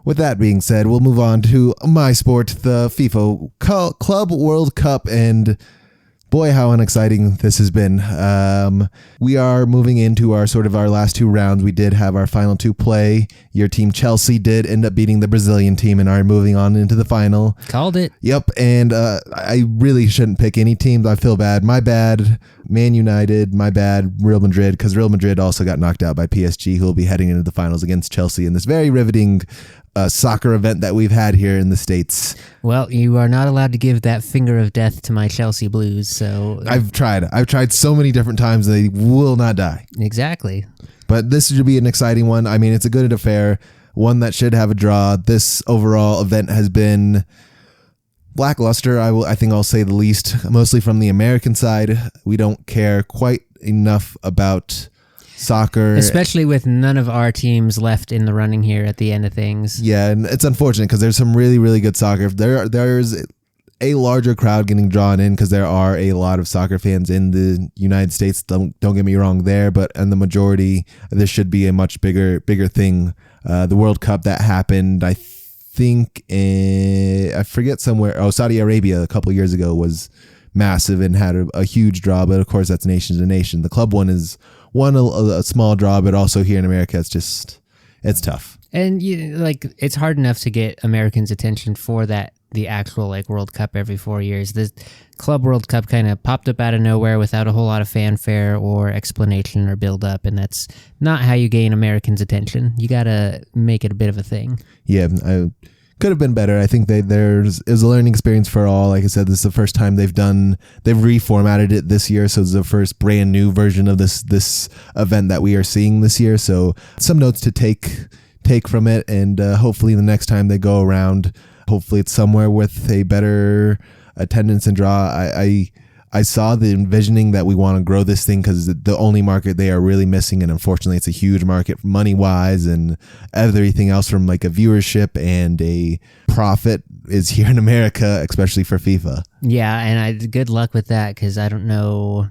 with that being said, we'll move on to my sport, the FIFA Club World Cup, and boy, how unexciting this has been. We are moving into our last two rounds. We did have our final two play. Your team Chelsea did end up beating the Brazilian team and are moving on into the final. Called it. Yep, and I really shouldn't pick any teams. I feel bad. My bad. Man United, my bad. Real Madrid, because Real Madrid also got knocked out by PSG, who will be heading into the finals against Chelsea in this very riveting soccer event that we've had here in the States. Well, you are not allowed to give that finger of death to my Chelsea Blues, so... I've tried so many different times, they will not die. Exactly. But this should be an exciting one. I mean, it's a good affair, one that should have a draw. This overall event has been lackluster, I think I'll say the least, mostly from the American side. We don't care quite enough about soccer, especially with none of our teams left in the running here at the end of things. Yeah, and it's unfortunate because there's some really, really good soccer. There's a larger crowd getting drawn in because there are a lot of soccer fans in the United States. Don't get me wrong there, but in the majority, this should be a much bigger thing. The World Cup that happened, I think, I forget somewhere. Oh, Saudi Arabia a couple years ago was massive and had a huge draw, but of course that's nation to nation. The club one is a small draw, but also here in America it's tough. And it's hard enough to get Americans' attention for the actual World Cup every 4 years. The Club World Cup kind of popped up out of nowhere without a whole lot of fanfare or explanation or build up, and that's not how you gain Americans' attention. You gotta make it a bit of a thing. Yeah, could have been better. I think it was a learning experience for all. Like I said, this is the first time they've reformatted it this year, so it's the first brand new version of this event that we are seeing this year. So some notes to take from it, and hopefully the next time they go around, hopefully it's somewhere with a better attendance and draw. I saw the envisioning that we want to grow this thing because the only market they are really missing, and unfortunately it's a huge market money-wise and everything else from a viewership and a profit, is here in America, especially for FIFA. Yeah, and good luck with that because I don't know...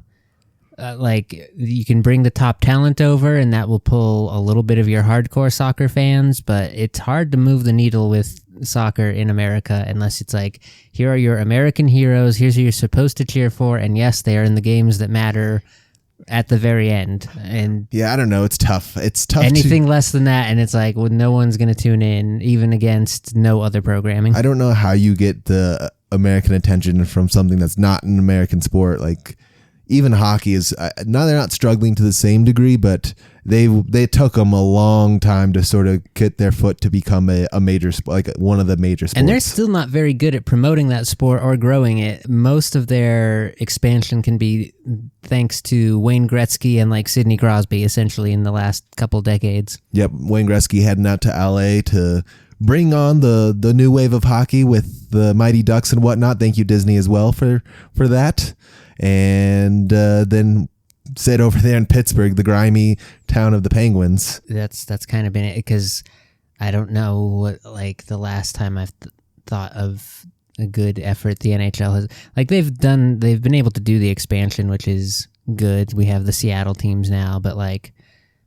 you can bring the top talent over and that will pull a little bit of your hardcore soccer fans, but it's hard to move the needle with soccer in America unless it's here are your American heroes, here's who you're supposed to cheer for, and yes, they are in the games that matter at the very end. And yeah, I don't know, it's tough. Anything less than that, and it's no one's going to tune in, even against no other programming. I don't know how you get the American attention from something that's not an American sport. Even hockey is now they're not struggling to the same degree, but they took them a long time to sort of get their foot to become a major sport, one of the major sports. And they're still not very good at promoting that sport or growing it. Most of their expansion can be thanks to Wayne Gretzky and Sidney Crosby, essentially in the last couple decades. Yep, Wayne Gretzky heading out to LA to bring on the new wave of hockey with the Mighty Ducks and whatnot. Thank you, Disney, as well for that. And then sit over there in Pittsburgh, the grimy town of the Penguins. That's kind of been it, because I don't know what the last time I've thought of a good effort the NHL has. They've been able to do the expansion, which is good. We have the Seattle teams now, but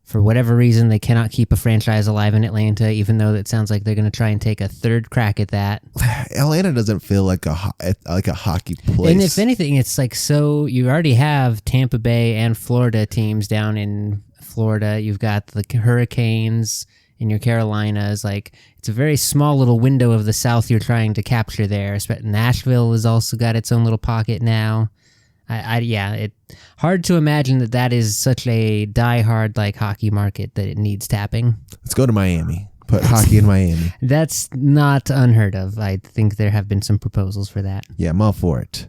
for whatever reason, they cannot keep a franchise alive in Atlanta, even though it sounds like they're going to try and take a third crack at that. Atlanta doesn't feel like a hockey place. And if anything, it's so you already have Tampa Bay and Florida teams down in Florida. You've got the Hurricanes in your Carolinas. It's a very small little window of the South you're trying to capture there. Nashville has also got its own little pocket now. It's hard to imagine that is such a diehard hockey market that it needs tapping. Let's go to Miami. Put hockey in Miami. That's not unheard of. I think there have been some proposals for that. Yeah, I'm all for it.